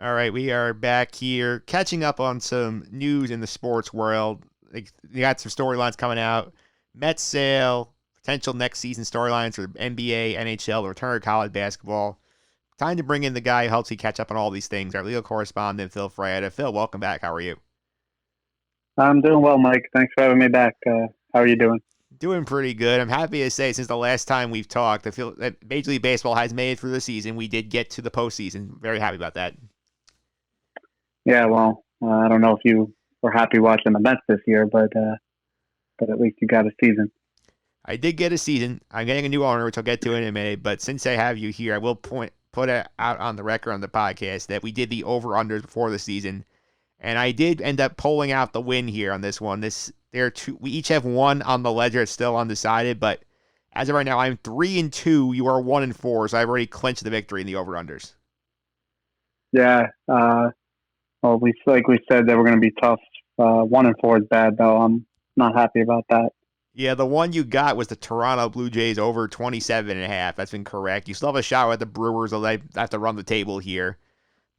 All right, we are back here catching up on some news in the sports world. Like, you got some storylines coming out. Mets sale, potential next season storylines for NBA, NHL, the return of college basketball. Time to bring in the guy who helps you catch up on all these things, our legal correspondent, Phil Fraietta. Phil, welcome back. How are you? I'm doing well, Mike. Thanks for having me back. How are you doing? Doing pretty good. I'm happy to say since the last time we've talked, I feel that Major League Baseball has made it through the season. We did get to the postseason. Very happy about that. Yeah, well, I don't know if you were happy watching the Mets this year, but at least you got a season. I did get a season. I'm getting a new owner, which I'll get to in a minute. But since I have you here, I will put it out on the record on the podcast that we did the over unders before the season, and I did end up pulling out the win here on this one. There are two. We each have one on the ledger. It's still undecided, but as of right now, I'm 3-2. You are 1-4, so I've already clinched the victory in the over unders. Yeah. Well, we said they were going to be tough. 1-4 is bad, though. I'm not happy about that. Yeah, the one you got was the Toronto Blue Jays over 27.5. That's been correct. You still have a shot at the Brewers, although they have to run the table here.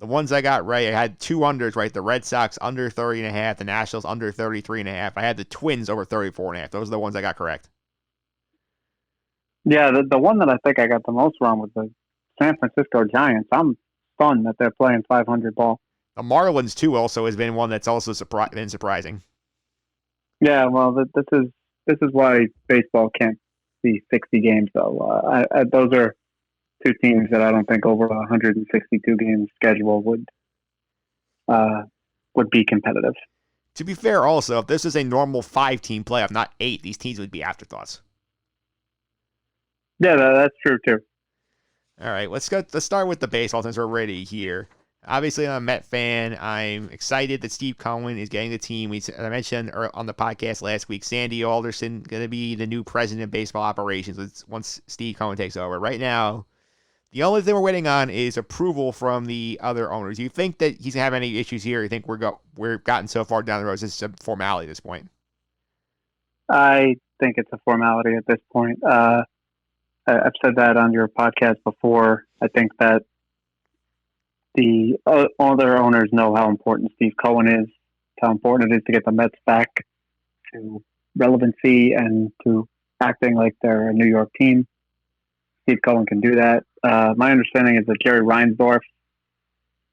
The ones I got right, I had two unders right. The Red Sox under 30.5, the Nationals under 33.5. I had the Twins over 34.5. Those are the ones I got correct. Yeah, the one that I think I got the most wrong was the San Francisco Giants. I'm stunned that they're playing 500 ball. The Marlins too also has been one that's also been surprising. Yeah, well, this is why baseball can't be 60 games, though. Those are two teams that I don't think over a 162 game schedule uh, would be competitive. To be fair, also, if this is a normal 5-team playoff, not 8, these teams would be afterthoughts. Yeah, that's true too. All right, let's go. Let's start with the baseball since we're ready here. Obviously, I'm a Met fan. I'm excited that Steve Cohen is getting the team. As I mentioned on the podcast last week, Sandy Alderson going to be the new president of baseball operations once Steve Cohen takes over. Right now, the only thing we're waiting on is approval from the other owners. Do you think that he's gonna have any issues here? You think we're gotten so far down the road? It's just a formality at this point. I think it's a formality at this point. I've said that on your podcast before. I think that the other owners know how important Steve Cohen is, how important it is to get the Mets back to relevancy and to acting like they're a New York team. Steve Cohen can do that. My understanding is that Jerry Reinsdorf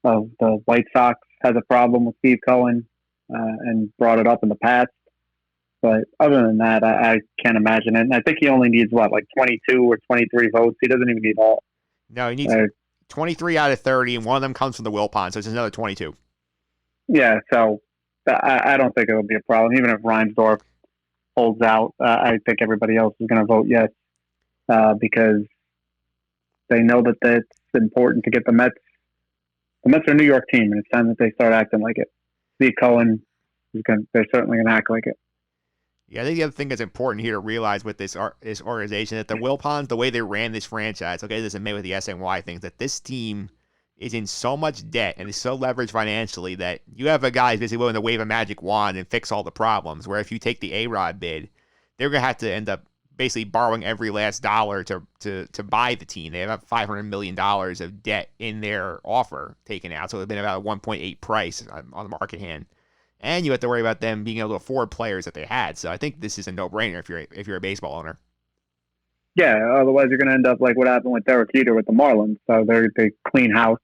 of the White Sox has a problem with Steve Cohen and brought it up in the past. But other than that, I can't imagine it. And I think he only needs, like 22 or 23 votes? He doesn't even need all. No, he needs 23 out of 30, and one of them comes from the Wilpon, so it's another 22. Yeah, so I don't think it'll be a problem. Even if Reinsdorf holds out, I think everybody else is going to vote yes because they know that it's important to get the Mets. The Mets are a New York team, and it's time that they start acting like it. Steve Cohen they're certainly going to act like it. Yeah, I think the other thing that's important here to realize with this organization that the Wilpons, the way they ran this franchise, okay, this is made with the SNY things, that this team is in so much debt and is so leveraged financially that you have a guy who's basically willing to wave a magic wand and fix all the problems. Where if you take the A-Rod bid, they're gonna have to end up basically borrowing every last dollar to buy the team. They have about $500 million of debt in their offer taken out, so it's been about a 1.8 price on the market hand. And you have to worry about them being able to afford players that they had. So I think this is a no-brainer if you're a baseball owner. Yeah, otherwise you're going to end up like what happened with Derek Jeter with the Marlins. So they clean house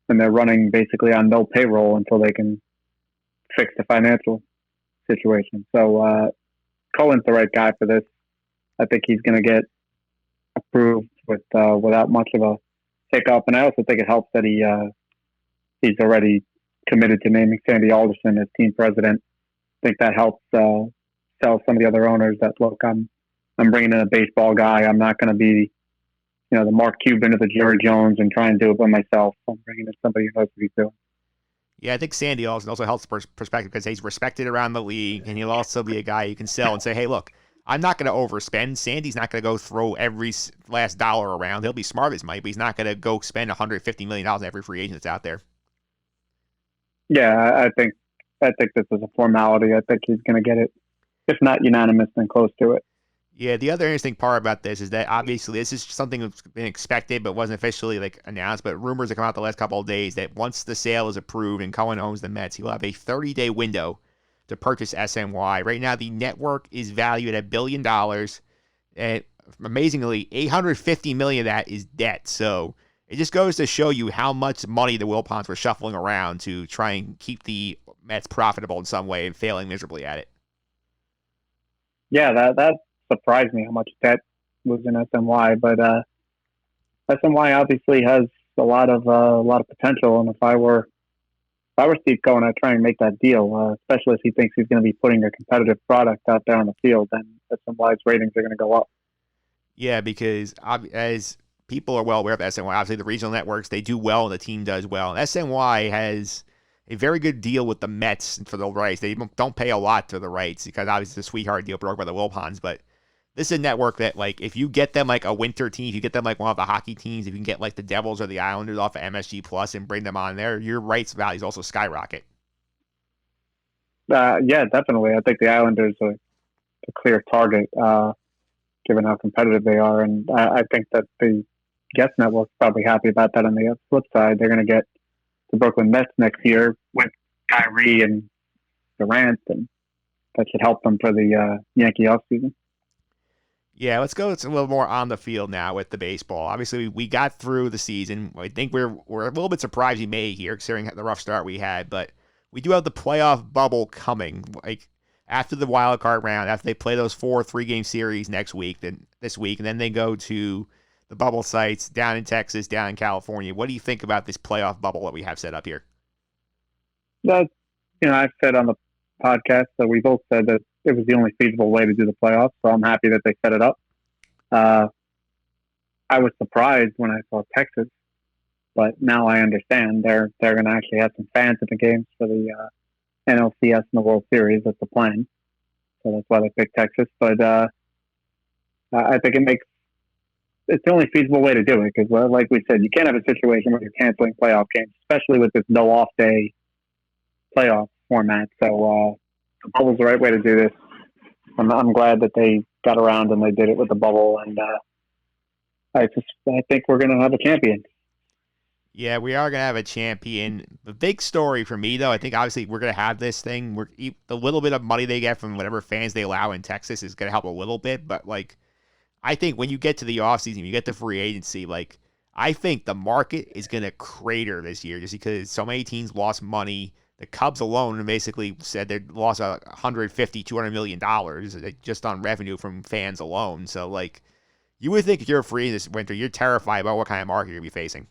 and they're running basically on no payroll until they can fix the financial situation. So Cohen's the right guy for this. I think he's going to get approved without much of a hiccup. And I also think it helps that he's already committed to naming Sandy Alderson as team president. I think that helps tell some of the other owners that, look, I'm bringing in a baseball guy. I'm not going to be, the Mark Cuban or the Jerry Jones and try and do it by myself. I'm bringing in somebody who knows what he's doing. Yeah, I think Sandy Alderson also helps perspective because he's respected around the league, and he'll also be a guy you can sell and say, hey, look, I'm not going to overspend. Sandy's not going to go throw every last dollar around. He'll be smart as money, but he's not going to go spend $150 million on every free agent that's out there. Yeah, I think this is a formality. I think he's going to get it, if not unanimous, then close to it. Yeah, the other interesting part about this is that obviously this is something that's been expected but wasn't officially like announced. But rumors have come out the last couple of days that once the sale is approved and Cohen owns the Mets, he'll have a 30-day window to purchase SNY. Right now, the network is valued at $1 billion, and amazingly, 850 million of that is debt. So it just goes to show you how much money the Wilpons were shuffling around to try and keep the Mets profitable in some way and failing miserably at it. Yeah, that surprised me how much debt was in SNY, but SNY obviously has a lot of potential, and if I were Steve Cohen, I'd try and make that deal, especially if he thinks he's going to be putting a competitive product out there on the field, then SNY's ratings are going to go up. Yeah, because as people are well aware of SNY, obviously the regional networks, they do well and the team does well. And SNY has a very good deal with the Mets for the rights. They don't pay a lot to the rights because obviously it's a sweetheart deal brokered by the Wilpons, but this is a network that, like, if you get them like a winter team, if you get them like one of the hockey teams, if you can get like the Devils or the Islanders off of MSG Plus and bring them on there, your rights values also skyrocket. Yeah, definitely. I think the Islanders are a clear target, given how competitive they are, and I think that the Guest Network's probably happy about that. On the flip side, they're going to get the Brooklyn Nets next year with Kyrie and Durant, and that should help them for the Yankee offseason. Yeah, let's go. It's a little more on the field now with the baseball. Obviously, we got through the season. I think we're a little bit surprised we made here, considering the rough start we had. But we do have the playoff bubble coming. Like after the wild card round, after they play those 4 3-game series next week, then this week, and then they go to the bubble sites down in Texas, down in California. What do you think about this playoff bubble that we have set up here? That I've said on the podcast that we both said that it was the only feasible way to do the playoffs, so I'm happy that they set it up. I was surprised when I saw Texas, but now I understand they're going to actually have some fans at the games for the NLCS and the World Series. That's the plan, so that's why they picked Texas. But I think it's the only feasible way to do it because, like we said, you can't have a situation where you're canceling playoff games, especially with this no off day playoff format. So the bubble's the right way to do this. I'm glad that they got around and they did it with the bubble, and I think we're going to have a champion. Yeah, we are going to have a champion. The big story for me, though, I think obviously we're going to have this thing. The little bit of money they get from whatever fans they allow in Texas is going to help a little bit, but like I think when you get to the offseason, you get to free agency, like I think the market is going to crater this year just because so many teams lost money. The Cubs alone basically said they lost $150-200 million just on revenue from fans alone. So, like, you would think if you're a free this winter, you're terrified about what kind of market you're going to be facing.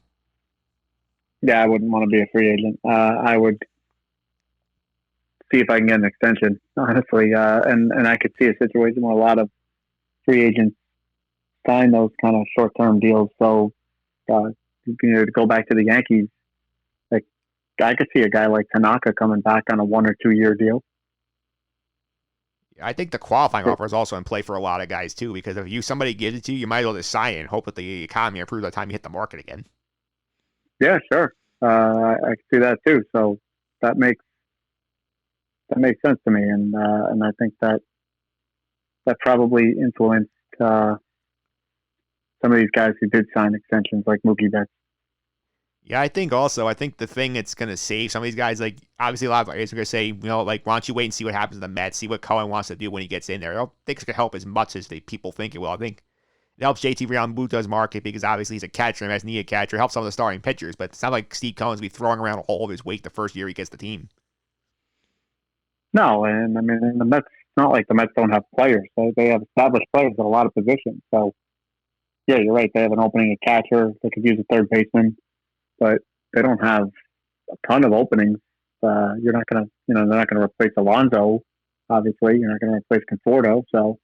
Yeah, I wouldn't want to be a free agent. I would see if I can get an extension, honestly. And I could see a situation where a lot of free agents sign those kind of short-term deals. So, to go back to the Yankees, I could see a guy like Tanaka coming back on a 1 or 2 year deal. I think the qualifying offer is also in play for a lot of guys too, because if somebody gives it to you, you might as well just sign it and hope that the economy improves by the time you hit the market again. Yeah, sure. I could see that too. So that makes sense to me, and I think that probably influenced some of these guys who did sign extensions, like Mookie Betts. Yeah, I think the thing that's going to save some of these guys, like, obviously a lot of guys are going to say, like, why don't you wait and see what happens to the Mets, see what Cohen wants to do when he gets in there. I don't think it's going to help as much as people think it will. I think it helps JT Realmuto's market because obviously he's a catcher and has needed a catcher. It helps some of the starting pitchers, but it's not like Steve Cohen's going to be throwing around all of his weight the first year he gets the team. No, and I mean, the Mets, it's not like the Mets don't have players. They have established players at a lot of positions. So, yeah, you're right. They have an opening at catcher. They could use a third baseman. But they don't have a ton of openings. You're not gonna, they're not gonna replace Alonso. Obviously, you're not gonna replace Conforto. So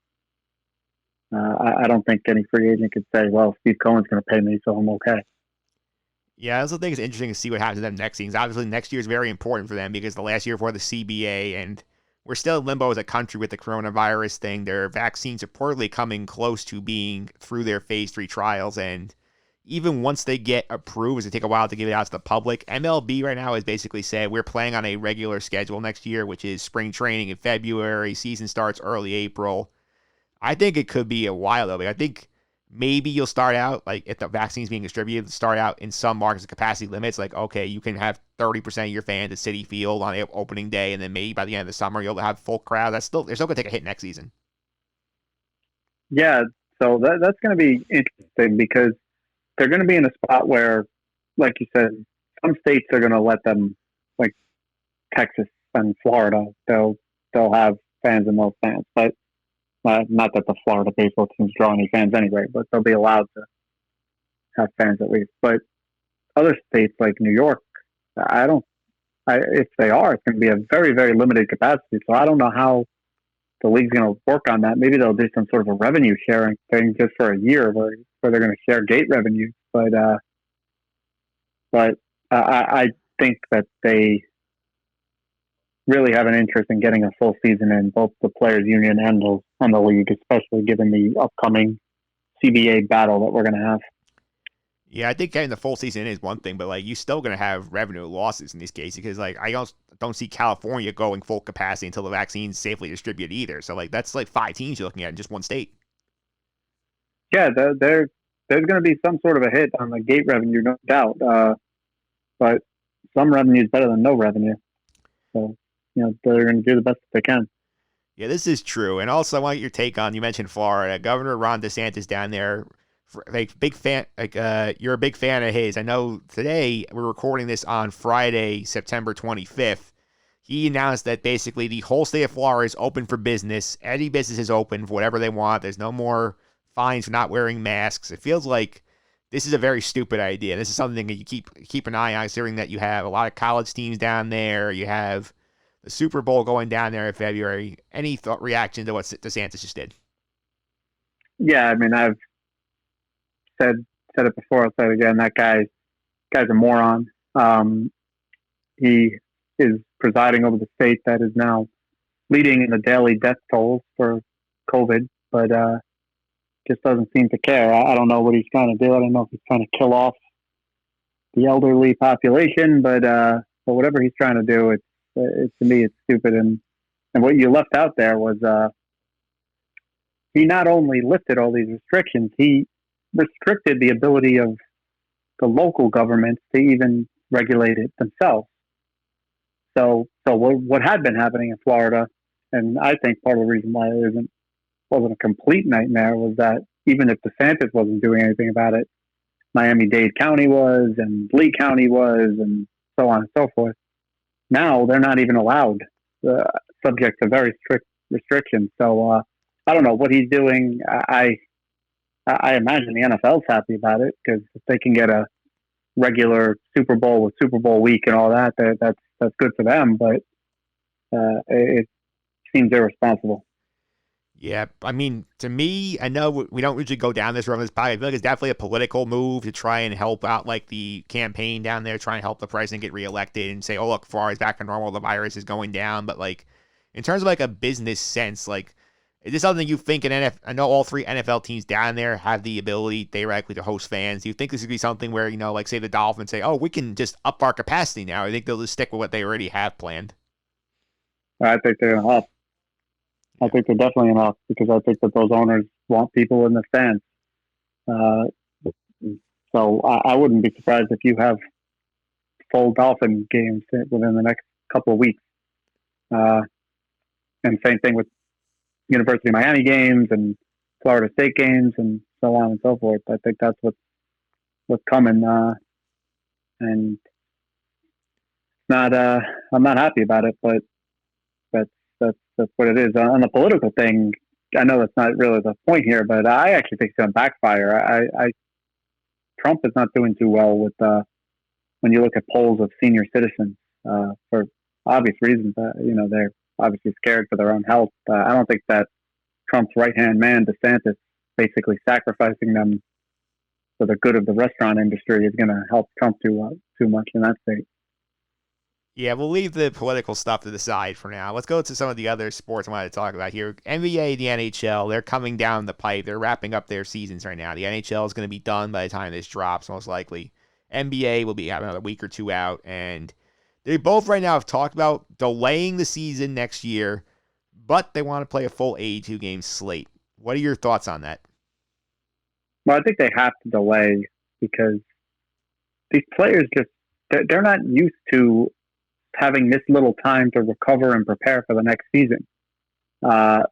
I don't think any free agent could say, "Well, Steve Cohen's gonna pay me, so I'm okay." Yeah, I also think it's interesting to see what happens to them next season. Obviously, next year is very important for them because the last year before the CBA, and we're still in limbo as a country with the coronavirus thing. Their vaccines reportedly coming close to being through their phase 3 trials, and even once they get approved, it's going to take a while to give it out to the public. MLB right now has basically said we're playing on a regular schedule next year, which is spring training in February. Season starts early April. I think it could be a while though. But I think maybe you'll start out like if the vaccine's being distributed, start out in some markets with capacity limits. Like okay, you can have 30% of your fans at Citi Field on opening day, and then maybe by the end of the summer you'll have full crowd. They're still gonna take a hit next season. Yeah, so that's going to be interesting because they're going to be in a spot where, like you said, some states are going to let them, like Texas and Florida, they'll have fans in those fans, but not that the Florida baseball teams draw any fans anyway, but they'll be allowed to have fans at least. But other states like New York, if they are, it's going to be a very, very limited capacity. So I don't know how the league's going to work on that. Maybe they'll do some sort of a revenue sharing thing just for a year where they're going to share gate revenue. But I think that they really have an interest in getting a full season in, both the players union and the league, especially given the upcoming CBA battle that we're going to have. Yeah, I think getting the full season is one thing, but like you still gonna have revenue losses in this case because like I don't see California going full capacity until the vaccine's safely distributed either. So like that's like 5 teams you're looking at in just one state. Yeah, there's going to be some sort of a hit on the gate revenue, no doubt. But some revenue is better than no revenue. So they're going to do the best they can. Yeah, this is true. And also, I want your take on, you mentioned Florida. Governor Ron DeSantis down there, like big fan, like you're a big fan of his. I know today we're recording this on Friday, September 25th. He announced that basically the whole state of Florida is open for business. Any business is open for whatever they want. There's no more fines for not wearing masks. It feels like this is a very stupid idea. This is something that you keep an eye on, considering that you have a lot of college teams down there. You have the Super Bowl going down there in February. Any reaction to what DeSantis just did? Yeah, I mean, I've said it before. I'll say it again. That guy's a moron. He is presiding over the state that is now leading in the daily death tolls for COVID, but just doesn't seem to care. I don't know what he's trying to do. I don't know if he's trying to kill off the elderly population, but whatever he's trying to do, to me, it's stupid. And what you left out there was he not only lifted all these restrictions, he restricted the ability of the local governments to even regulate it themselves. So what had been happening in Florida, and I think part of the reason why it wasn't a complete nightmare, was that even if DeSantis wasn't doing anything about it, Miami-Dade County was, and Lee County was, and so on and so forth. Now they're not even allowed, subject to very strict restrictions. So I don't know what he's doing. I imagine the NFL's happy about it, because if they can get a regular Super Bowl with Super Bowl week and all that, that's good for them. But it seems irresponsible. Yeah, I mean, to me, I know we don't usually go down this road. I feel like it's definitely a political move to try and help out like the campaign down there, try and help the president get reelected and say, oh, look, Florida's back to normal, the virus is going down. But like, in terms of like a business sense, like, is this something you think I know all 3 NFL teams down there have the ability theoretically to host fans. Do you think this would be something where, like say the Dolphins say, oh, we can just up our capacity now? I think they'll just stick with what they already have planned. I think they're going to up. I think they're definitely enough, because I think that those owners want people in the stands. So I wouldn't be surprised if you have full Dolphin games within the next couple of weeks. And same thing with University of Miami games and Florida State games and so on and so forth. I think that's what's coming. And I'm not happy about it, but that's what it is. On the political thing, I know that's not really the point here, but I actually think it's going to backfire. Trump is not doing too well with when you look at polls of senior citizens for obvious reasons. They're obviously scared for their own health. I don't think that Trump's right-hand man, DeSantis, basically sacrificing them for the good of the restaurant industry, is going to help Trump too much in that state. Yeah, we'll leave the political stuff to the side for now. Let's go to some of the other sports I wanted to talk about here. NBA, the NHL, they're coming down the pipe. They're wrapping up their seasons right now. The NHL is going to be done by the time this drops, most likely. NBA will be having another week or 2 out, and they both right now have talked about delaying the season next year, but they want to play a full 82-game slate. What are your thoughts on that? Well, I think they have to delay because these players they're not used to having this little time to recover and prepare for the next season. Uh,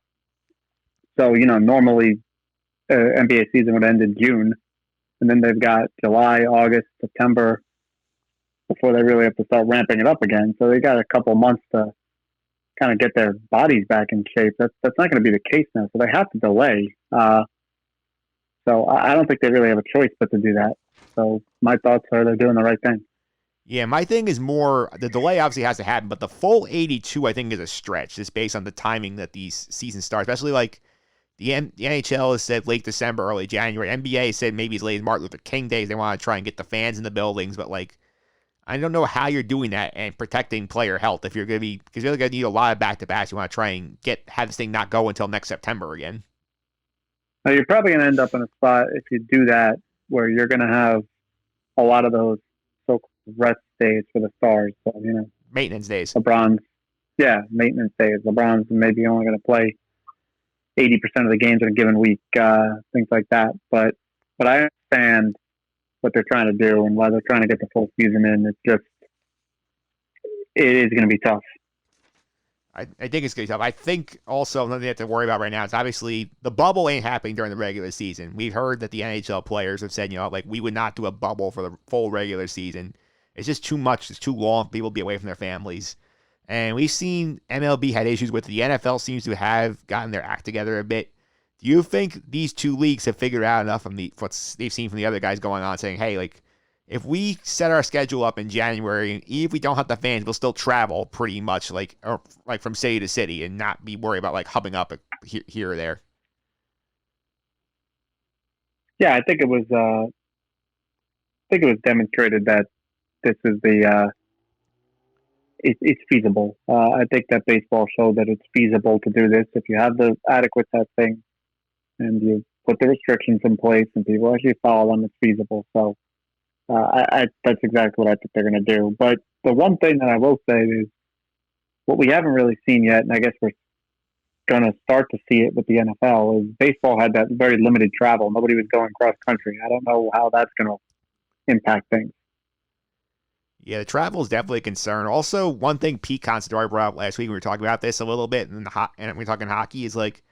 so, normally NBA season would end in June, and then they've got July, August, September before they really have to start ramping it up again. So they got a couple months to kind of get their bodies back in shape. That's not going to be the case now. So they have to delay. So I don't think they really have a choice but to do that. So my thoughts are they're doing the right thing. Yeah, my thing is more the delay obviously has to happen, but the full 82 I think is a stretch just based on the timing that these seasons start, especially like the NHL has said late December, early January. NBA said maybe as late as Martin Luther King days. They want to try and get the fans in the buildings, but like I don't know how you're doing that and protecting player health if you're going to be because you're going to need a lot of back-to-backs. You want to try and have this thing not go until next September again. Now, you're probably going to end up in a spot if you do that where you're going to have a lot of those so-called rest days for the stars. So, Maintenance days. LeBron's, maintenance days. LeBron's maybe only going to play 80% of the games in a given week, things like that. But I understand what they're trying to do and why they're trying to get the full season in. It is going to be tough. I think it's going to be tough. I think also nothing you have to worry about right now is obviously the bubble ain't happening during the regular season. We've heard that the NHL players have said, like we would not do a bubble for the full regular season. It's just too much. It's too long. People be away from their families. And we've seen MLB had issues with it. The NFL seems to have gotten their act together a bit. Do you think these two leagues have figured out enough from what they've seen from the other guys going on saying, hey, like, if we set our schedule up in January, and even if we don't have the fans, we'll still travel pretty much like from city to city and not be worried about like hubbing up here or there? Yeah, I think it was demonstrated that this is it's feasible. I think that baseball showed that it's feasible to do this if you have the adequate testing and you put the restrictions in place and people actually follow them. It's feasible. So that's exactly what I think they're going to do. But the one thing that I will say is what we haven't really seen yet, and I guess we're going to start to see it with the NFL, is baseball had that very limited travel. Nobody was going cross country. I don't know how that's going to impact things. Yeah, the travel is definitely a concern. Also, one thing Pete Considori brought up last week, we were talking about this a little bit, and we're talking hockey, is like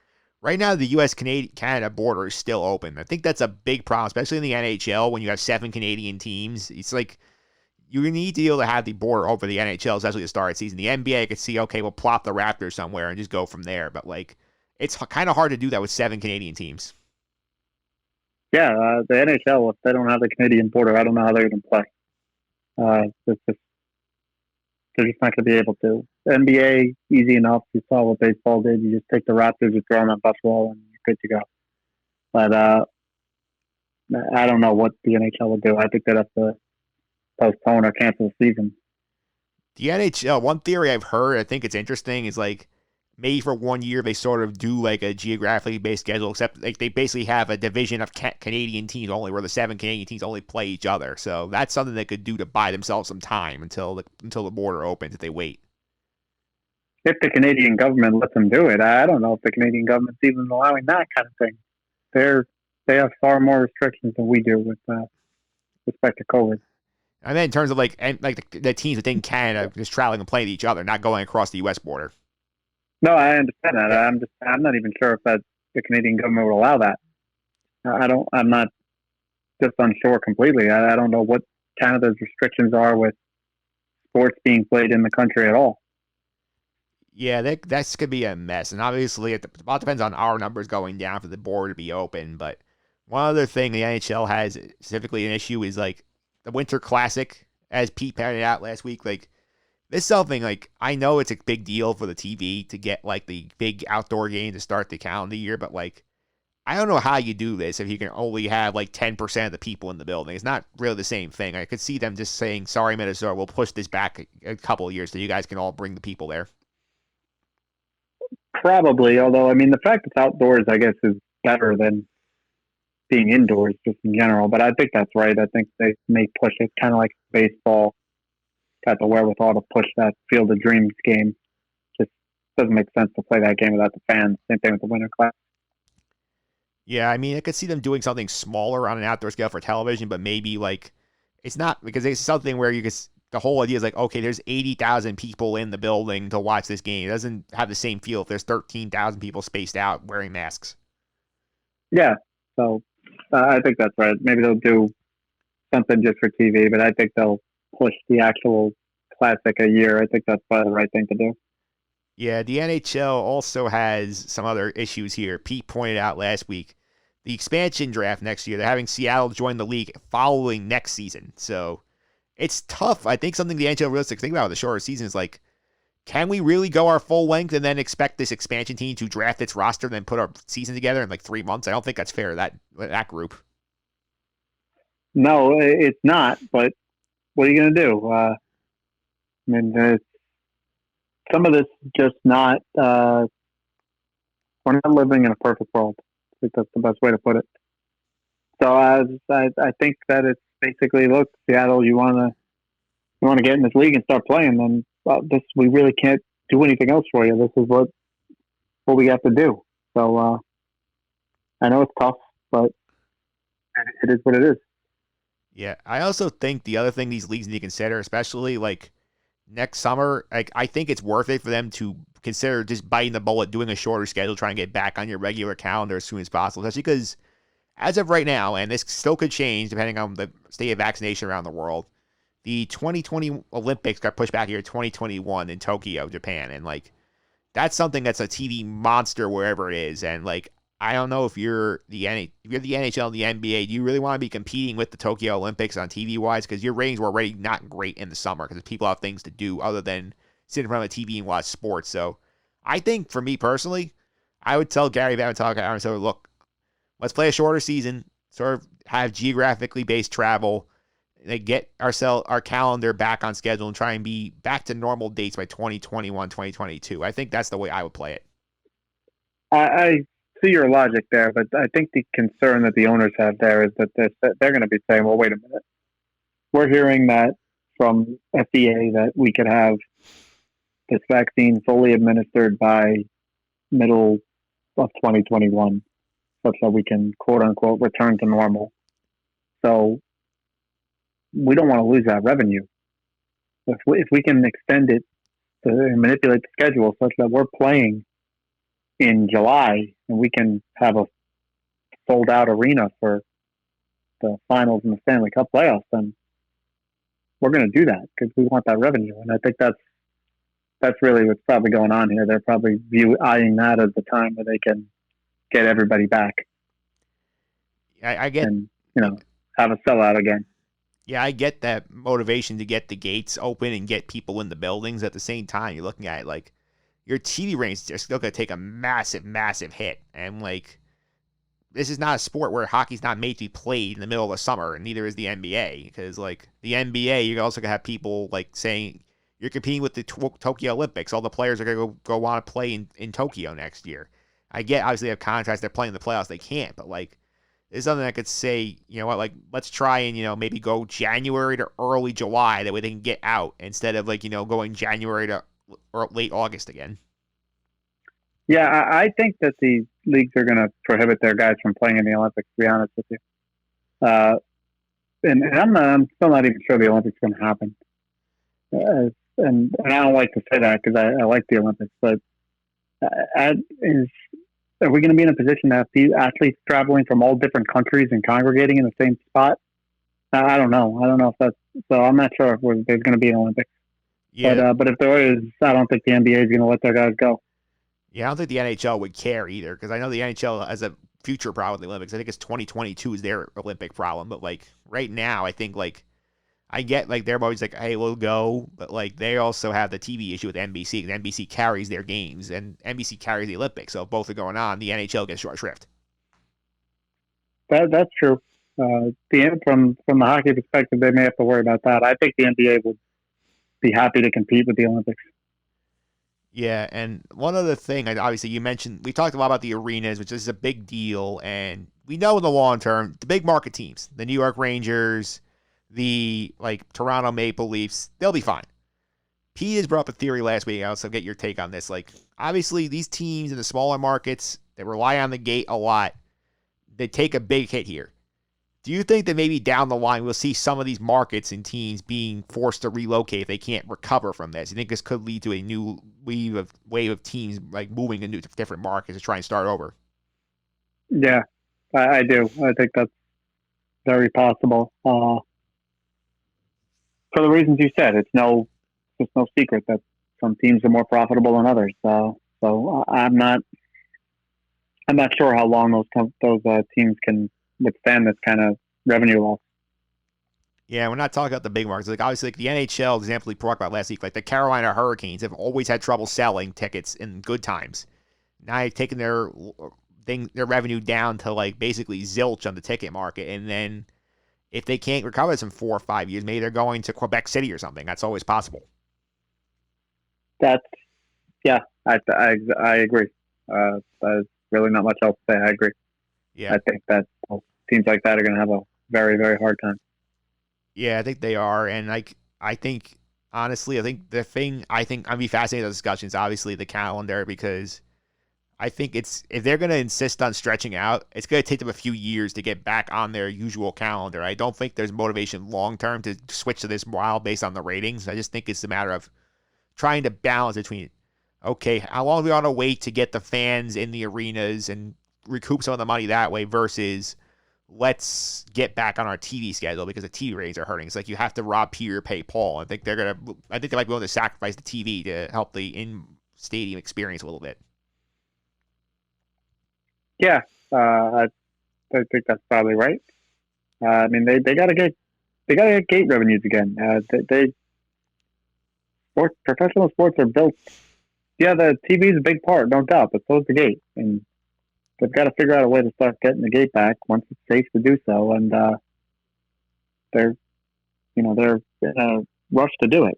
right now the U.S.-Canada border is still open. I think that's a big problem, especially in the NHL when you have 7 Canadian teams. It's like you need to be able to have the border over the NHL, especially to start the season. The NBA could see, okay, we'll plop the Raptors somewhere and just go from there. But like, it's kind of hard to do that with 7 Canadian teams. Yeah, the NHL, if they don't have the Canadian border, I don't know how they're going to play. They're just not going to be able to. The NBA, easy enough. You saw what baseball did. You just take the Raptors, you throw them at Buffalo, and you're good to go. But I don't know what the NHL will do. I think they'd have to postpone or cancel the season. The NHL, one theory I've heard, I think it's interesting, is like maybe for 1 year they sort of do like a geographically based schedule, except like they basically have a division of Canadian teams only, where the 7 Canadian teams only play each other. So that's something they could do to buy themselves some time until the border opens if they wait. If the Canadian government lets them do it, I don't know if the Canadian government's even allowing that kind of thing. They have far more restrictions than we do with respect to COVID. And then in terms of like the teams within Canada just traveling and playing each other, not going across the U.S. border. No, I understand that. I'm not even sure if that the Canadian government would allow that. I'm not just unsure completely. I don't know what Canada's restrictions are with sports being played in the country at all. Yeah, that's going to be a mess. And obviously, it all depends on our numbers going down for the border to be open. But one other thing the NHL has specifically an issue is like the Winter Classic, as Pete pointed out last week. Like, this is something, like, I know it's a big deal for the TV to get, like, the big outdoor game to start the calendar year, but, like, I don't know how you do this if you can only have, like, 10% of the people in the building. It's not really the same thing. I could see them just saying, sorry, Minnesota, we'll push this back a couple of years so you guys can all bring the people there. Probably, although, I mean, the fact it's outdoors, I guess, is better than being indoors just in general, but I think that's right. I think they may push it kind of like baseball. Got the wherewithal to push that Field of Dreams game. Just doesn't make sense to play that game without the fans. Same thing with the Winter Classic. Yeah, I mean, I could see them doing something smaller on an outdoor scale for television, but maybe like it's not because it's something where you could. The whole idea is like, okay, there's 80,000 people in the building to watch this game. It doesn't have the same feel if there's 13,000 people spaced out wearing masks. Yeah, so I think that's right. Maybe they'll do something just for TV, but I think they'll push the actual classic a year. I think that's probably the right thing to do. Yeah, the NHL also has some other issues here. Pete pointed out last week the expansion draft next year. They're having Seattle join the league following next season. So it's tough. I think something the NHL realistic think about with the shorter season is like, can we really go our full length and then expect this expansion team to draft its roster and then put our season together in like 3 months? I don't think that's fair to that group. No, it's not. But what are you going to do? I mean, some of this is just not. We're not living in a perfect world. I think that's the best way to put it. So I think that it's basically, look, Seattle, you want to get in this league and start playing, then this we really can't do anything else for you. This is what we have to do. So I know it's tough, but it is what it is. Yeah, I also think the other thing these leagues need to consider, especially like next summer, like I think it's worth it for them to consider just biting the bullet, doing a shorter schedule, trying to get back on your regular calendar as soon as possible. Especially because as of right now, and this still could change depending on the state of vaccination around the world, the 2020 Olympics got pushed back here to 2021 in Tokyo, Japan, and like that's something that's a TV monster wherever it is, and like I don't know if you're the NHL and the NBA, do you really want to be competing with the Tokyo Olympics on TV wise? Because your ratings were already not great in the summer because people have things to do other than sit in front of a TV and watch sports. So I think for me personally, I would tell Gary Bettman, so look, let's play a shorter season, sort of have geographically based travel, and get our calendar back on schedule and try and be back to normal dates by 2021, 2022. I think that's the way I would play it. I see your logic there, but I think the concern that the owners have there is that they're going to be saying, well, wait a minute. We're hearing that from FDA that we could have this vaccine fully administered by middle of 2021, such that we can, quote unquote, return to normal. So we don't want to lose that revenue. If we can extend it to manipulate the schedule such that we're playing in July and we can have a sold out arena for the finals and the Stanley Cup playoffs, then we're going to do that because we want that revenue. And I think that's really what's probably going on here. They're probably eyeing that as the time where they can get everybody back. I get, and have a sellout again. Yeah, I get that motivation to get the gates open and get people in the buildings. At the same time, you're looking at it like your TV ratings are still going to take a massive, massive hit. And like, this is not a sport where hockey's not made to be played in the middle of the summer, and neither is the NBA. Because like the NBA, you're also going to have people like saying you're competing with the Tokyo Olympics. All the players are going to go want to play in Tokyo next year. I get obviously they have contracts. They're playing the playoffs. They can't, but like. It's something I could say, you know what, like, let's try and, maybe go January to early July. That way they can get out instead of, like, going January to late August again. Yeah, I think that the leagues are going to prohibit their guys from playing in the Olympics, to be honest with you. And I'm still not even sure the Olympics are going to happen. And I don't like to say that because I like the Olympics, but are we going to be in a position to have athletes traveling from all different countries and congregating in the same spot? I don't know. I don't know if that's so. I'm not sure if there's going to be an Olympics. Yeah. But if there is, I don't think the NBA is going to let their guys go. Yeah, I don't think the NHL would care either because I know the NHL has a future problem with the Olympics. I think it's 2022 is their Olympic problem. But like right now, I think like I get like they're always like, hey, we'll go, but like they also have the TV issue with NBC. NBC carries their games and NBC carries the Olympics. So if both are going on, the NHL gets short shrift. That's true. From the hockey perspective, they may have to worry about that. I think the NBA would be happy to compete with the Olympics. Yeah, and one other thing, obviously you mentioned, we talked a lot about the arenas, which is a big deal, and we know in the long term, the big market teams, the New York Rangers, the Toronto Maple Leafs, they'll be fine. Pete has brought up a theory last week. I'll also get your take on this. Like, obviously, these teams in the smaller markets that rely on the gate a lot, they take a big hit here. Do you think that maybe down the line we'll see some of these markets and teams being forced to relocate if they can't recover from this? You think this could lead to a new wave of teams like moving into different markets to try and start over? Yeah, I do. I think that's very possible. For the reasons you said, it's no secret that some teams are more profitable than others. So I'm not sure how long those teams can withstand this kind of revenue loss. Yeah, we're not talking about the big markets. Like obviously, like the NHL example we talked about last week, like the Carolina Hurricanes have always had trouble selling tickets in good times. Now they've taken their revenue down to like basically zilch on the ticket market, and then if they can't recover this in 4 or 5 years, maybe they're going to Quebec City or something. That's always possible. That's yeah, I agree. There's really not much else to say. I agree. Yeah, I think that teams like that are going to have a very, very hard time. Yeah, I think they are, and like I think honestly, I think the thing I'd be fascinated with discussions, obviously the calendar, because I think it's if they're going to insist on stretching out, it's going to take them a few years to get back on their usual calendar. I don't think there's motivation long term to switch to this while based on the ratings. I just think it's a matter of trying to balance between okay, how long do we want to wait to get the fans in the arenas and recoup some of the money that way versus let's get back on our TV schedule because the TV ratings are hurting. It's like you have to rob Peter, pay Paul. I think they might be willing to sacrifice the TV to help the in-stadium experience a little bit. Yeah, I think that's probably right. I mean, they gotta get gate revenues again. Professional sports are built. Yeah, the TV is a big part, no doubt, but so is the gate, and they've got to figure out a way to start getting the gate back once it's safe to do so, and they're in a rush to do it.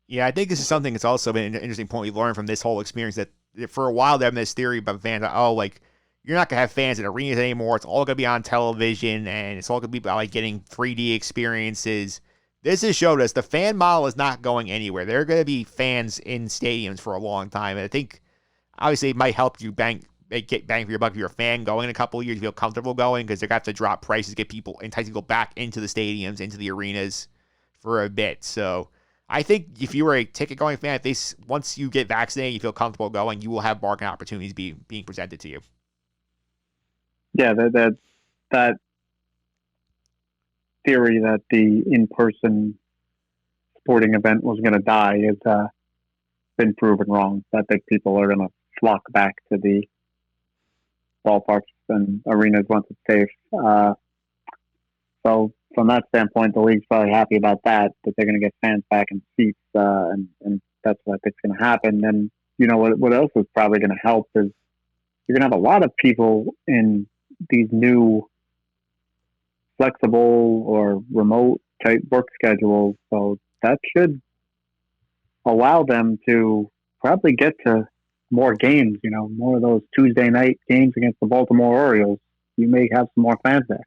Yeah, I think this is something that's also been an interesting point we learned from this whole experience that for a while they have this theory about fans, like you're not gonna have fans in arenas anymore. It's all gonna be on television, and it's all gonna be about like getting 3D experiences. This has showed us the fan model is not going anywhere. There are going to be fans in stadiums for a long time. And I think, obviously, it might help you get bang for your buck if you're a fan going in a couple of years, you feel comfortable going because they're going to have to drop prices, get people, entice people back into the stadiums, into the arenas for a bit. So I think if you were a ticket-going fan, once you get vaccinated, you feel comfortable going, you will have bargain opportunities being presented to you. Yeah, that theory that the in-person sporting event was going to die has been proven wrong. I think people are going to flock back to the ballparks and arenas once it's safe. So from that standpoint, the league's probably happy about that they're going to get fans back in seats, and that's what I think is going to happen. And what else is probably going to help is you're going to have a lot of people in these new flexible or remote type work schedules. So that should allow them to probably get to more games, more of those Tuesday night games against the Baltimore Orioles. You may have some more fans there.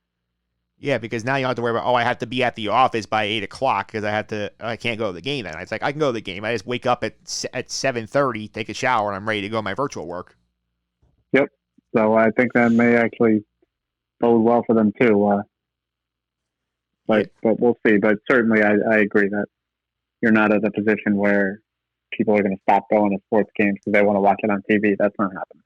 Yeah, because now you don't have to worry about, I have to be at the office by 8 o'clock because I can't go to the game then. It's like, I can go to the game. I just wake up at 7:30, take a shower, and I'm ready to go to my virtual work. Yep. So I think that may actually bode well for them too. But we'll see. But certainly, I agree that you're not at a position where people are going to stop going to sports games because they want to watch it on TV. That's not happening.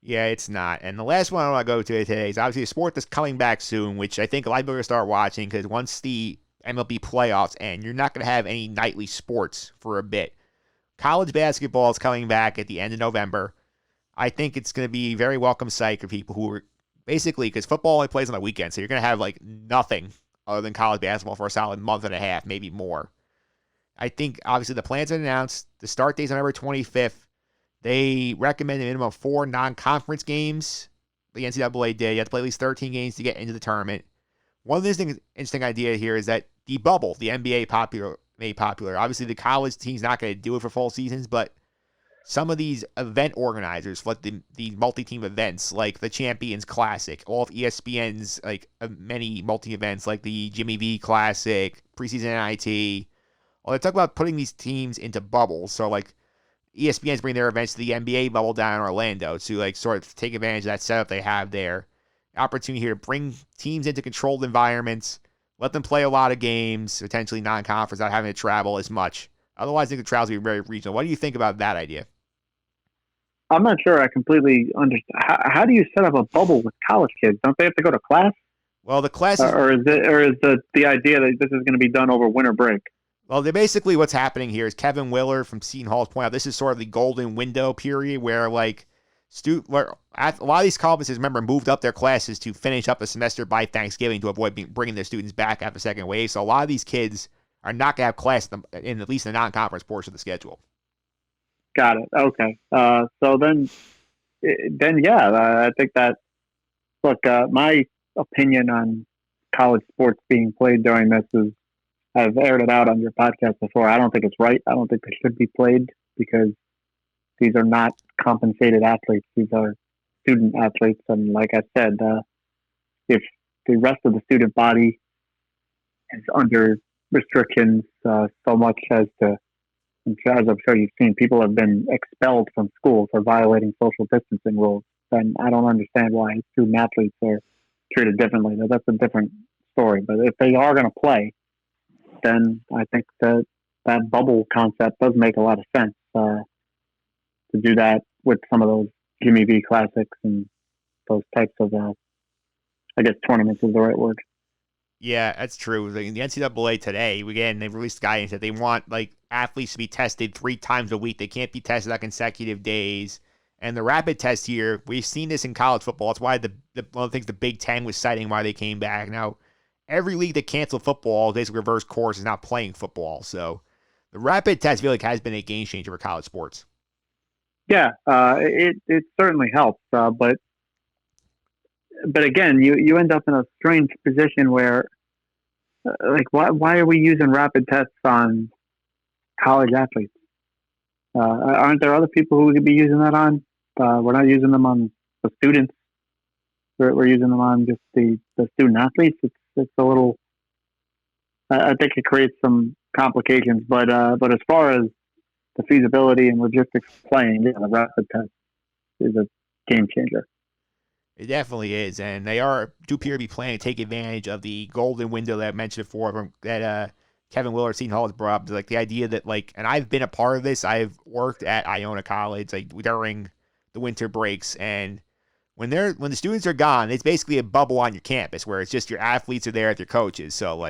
Yeah, it's not. And the last one I want to go to today is obviously a sport that's coming back soon, which I think a lot of people are going to start watching because once the MLB playoffs end, you're not going to have any nightly sports for a bit. College basketball is coming back at the end of November. I think it's going to be a very welcome sight for people who are basically, because football only plays on the weekend, so you're going to have like nothing other than college basketball for a solid month and a half, maybe more. I think, obviously, the plans are announced. The start date is November 25th. They recommend a minimum of 4 non-conference games. The NCAA did. You have to play at least 13 games to get into the tournament. One of the interesting idea here is that the bubble, the NBA made popular. Obviously, the college team's not going to do it for full seasons, but some of these event organizers, like the multi-team events, like the Champions Classic, all of ESPN's many multi-events, like the Jimmy V Classic, preseason NIT. Well, they talk about putting these teams into bubbles. So, ESPN's bringing their events to the NBA bubble down in Orlando to, sort of take advantage of that setup they have there. opportunity here to bring teams into controlled environments, let them play a lot of games, potentially non-conference, not having to travel as much. Otherwise, I think the trials will be very regional. What do you think about that idea? I'm not sure I completely understand. How do you set up a bubble with college kids? Don't they have to go to class? Well, the classes, Or is the idea that this is going to be done over winter break? well, they basically what's happening here is Kevin Willard from Seton Hall has pointed out this is sort of the golden window period where where a lot of these colleges, remember, moved up their classes to finish up the semester by Thanksgiving to avoid bringing their students back after the second wave. So a lot of these kids are not going to have class in at least the non-conference portion of the schedule. Got it. Okay. So then yeah, I think that. Look, my opinion on college sports being played during this is I've aired it out on your podcast before. I don't think it's right. I don't think they should be played because these are not compensated athletes. These are student athletes. And like I said, if the rest of the student body is under restrictions so much as to, as I'm sure you've seen, people have been expelled from school for violating social distancing rules, then I don't understand why student athletes are treated differently. Now, that's a different story. But if they are going to play, then I think that bubble concept does make a lot of sense to do that with some of those Jimmy V Classics and those types of, I guess tournaments is the right word. Yeah, that's true. The NCAA today, again, they've released guidance that they want athletes to be tested 3 times a week. They can't be tested on consecutive days. And the rapid test here, we've seen this in college football. It's why one of the things the Big Ten was citing why they came back. Now, every league that canceled football, basically reverse course, is not playing football. So the rapid test, I feel like, has been a game changer for college sports. Yeah, it certainly helps. But again, you end up in a strange position where, why are we using rapid tests on college athletes? Aren't there other people who we could be using that on? We're not using them on the students. We're using them on just the student athletes. It's a little. I think it creates some complications, but as far as the feasibility and logistics of playing, yeah, the rapid test is a game changer. It definitely is, and they do appear to be planning to take advantage of the golden window that I mentioned before that Kevin Willard, Seton Hall has brought up. The idea that and I've been a part of this. I've worked at Iona College during the winter breaks, and when the students are gone, it's basically a bubble on your campus where it's just your athletes are there with your coaches. So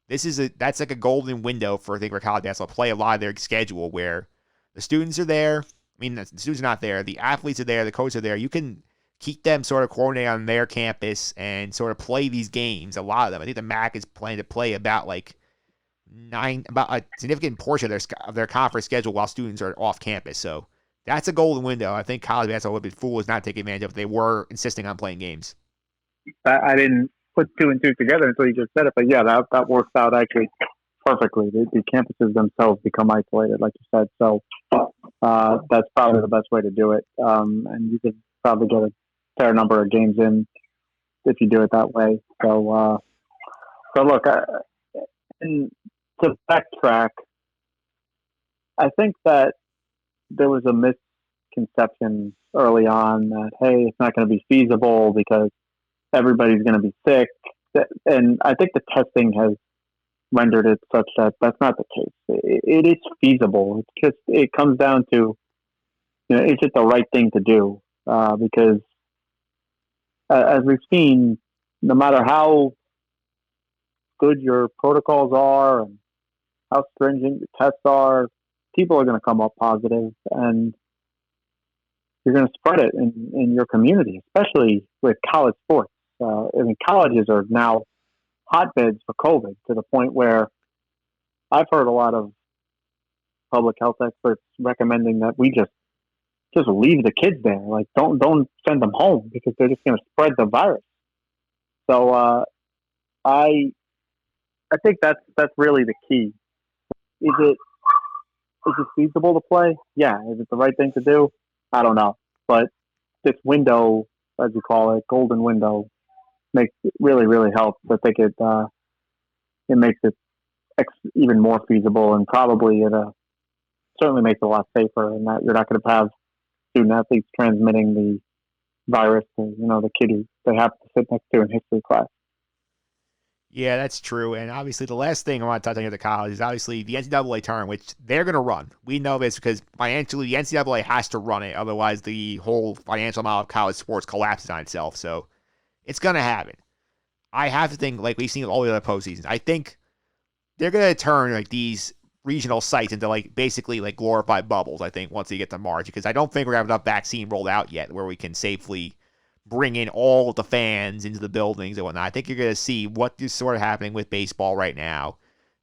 that's like a golden window for college basketball to play a lot of their schedule where the students are there. I mean, the students are not there. The athletes are there. The coaches are there. You can keep them sort of coordinated on their campus and sort of play these games. A lot of them. I think the MAC is planning to play about about a significant portion of their conference schedule while students are off campus. So that's a golden window. I think college basketball would be foolish not to take advantage of if they were insisting on playing games. I didn't put 2 and 2 together until you just said it, but yeah, that works out actually perfectly. The campuses themselves become isolated, like you said. So that's probably the best way to do it. And you could probably get a fair number of games in if you do it that way. So look, and to backtrack, I think that there was a misconception early on that, hey, it's not going to be feasible because everybody's going to be sick. And I think the testing has rendered it such that that's not the case. It is feasible. It comes down to, is it the right thing to do? Because as we've seen, no matter how good your protocols are and how stringent your tests are, people are going to come up positive, and you're going to spread it in your community, especially with college sports. Colleges are now hotbeds for COVID to the point where I've heard a lot of public health experts recommending that we just leave the kids there. Don't send them home because they're just going to spread the virus. So I think that's really the key. Is it feasible to play? Yeah. Is it the right thing to do? I don't know. But this window, as you call it, golden window, makes it really, really helps. I think it makes it even more feasible, and probably it certainly makes it a lot safer, and that you're not going to have student athletes transmitting the virus to the kid who they have to sit next to in history class. Yeah, that's true. And obviously, the last thing I want to touch on here at the college is obviously the NCAA tournament, which they're going to run. We know this because financially, the NCAA has to run it. Otherwise, the whole financial model of college sports collapses on itself. So it's going to happen. I have to think, like we've seen with all the other postseasons, I think they're going to turn like these regional sites into like basically like glorified bubbles, I think, once they get to March, because I don't think we're going to have enough vaccine rolled out yet where we can safely bring in all the fans into the buildings and whatnot. I think you're going to see what is sort of happening with baseball right now.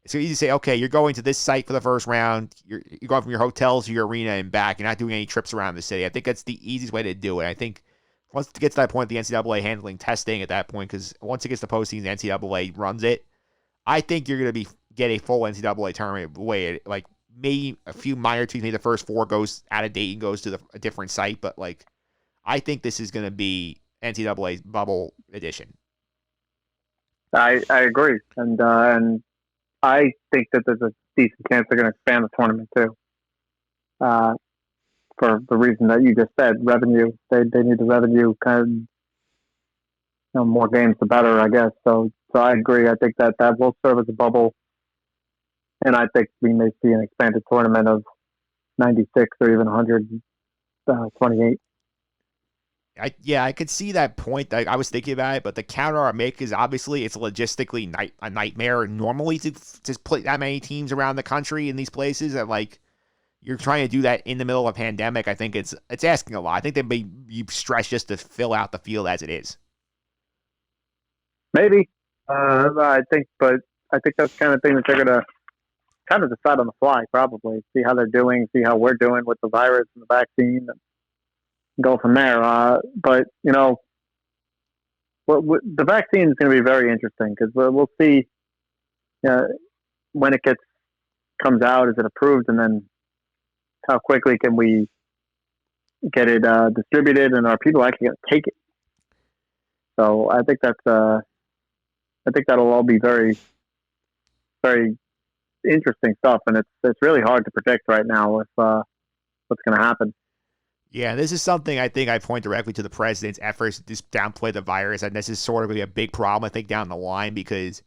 It's easy to say, okay, you're going to this site for the first round. You're going from your hotel to your arena and back. You're not doing any trips around the city. I think that's the easiest way to do it. I think once it gets to that point, the NCAA handling testing at that point, because once it gets to postseason, the NCAA runs it. I think you're going to get a full NCAA tournament way, like maybe a few minor tweaks. Maybe the first four goes out of date and goes to a different site, but like I think this is going to be NCAA bubble edition. I agree, and I think that there's a decent chance they're going to expand the tournament too. For the reason that you just said, revenue. They need the revenue, kind of, more games the better, I guess. So I agree. I think that will serve as a bubble, and I think we may see an expanded tournament of 96 or even 128. I could see that point. I was thinking about it, but the counter I make is obviously it's logistically a nightmare normally to play that many teams around the country in these places. And like you're trying to do that in the middle of a pandemic, I think it's asking a lot. I think they may be stretched just to fill out the field as it is. Maybe I think that's the kind of thing that they're gonna kind of decide on the fly. Probably see how they're doing, see how we're doing with the virus and the vaccine. And go from there. But, the vaccine is going to be very interesting because we'll see when it comes out, is it approved, and then how quickly can we get it distributed, and are people actually going to take it? So I think that'll all be very, very interesting stuff, and it's really hard to predict right now with what's going to happen. Yeah, this is something I think I point directly to the president's efforts to just downplay the virus, and this is sort of going to be a big problem, I think, down the line, because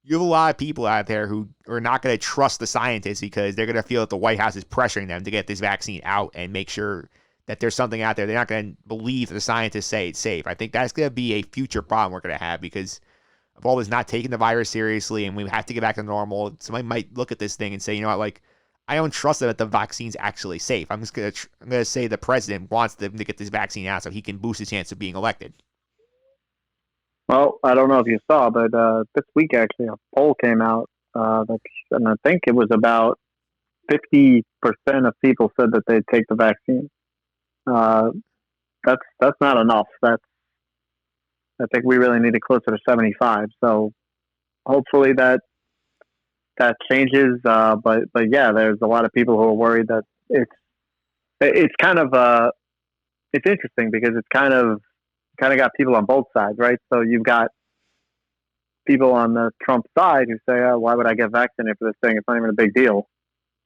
you have a lot of people out there who are not going to trust the scientists because they're going to feel that the White House is pressuring them to get this vaccine out and make sure that there's something out there. They're not going to believe that the scientists say it's safe. I think that's going to be a future problem we're going to have because of all this not taking the virus seriously, and we have to get back to normal. Somebody might look at this thing and say, you know what, like, I don't trust that the vaccine's actually safe. I'm just gonna say the president wants them to get this vaccine out so he can boost his chance of being elected. Well, I don't know if you saw, but this week actually a poll came out, and I think it was about 50% of people said that they'd take the vaccine. That's not enough. I think we really need it closer to 75. So hopefully that changes, but yeah, there's a lot of people who are worried that it's kind of it's interesting because it's kind of got people on both sides, right? So you've got people on the Trump side who say, "Oh, why would I get vaccinated for this thing? It's not even a big deal.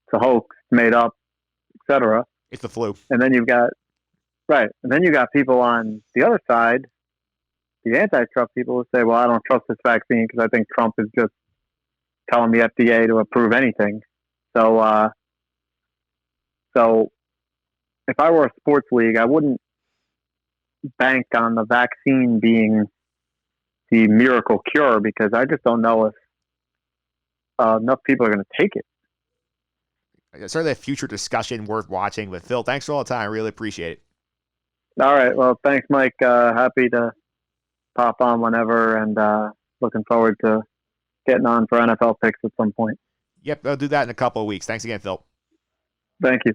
It's a hoax, made up, etc." It's the flu. And then you've got people on the other side, the anti-Trump people who say, "Well, I don't trust this vaccine because I think Trump is just telling the FDA to approve anything." So if I were a sports league, I wouldn't bank on the vaccine being the miracle cure because I just don't know if enough people are going to take it. It's certainly a future discussion worth watching. But Phil, thanks for all the time. I really appreciate it. All right. Well, thanks, Mike. Happy to pop on whenever, and looking forward to getting on for NFL picks at some point. Yep, I'll do that in a couple of weeks. Thanks again, Phil. Thank you.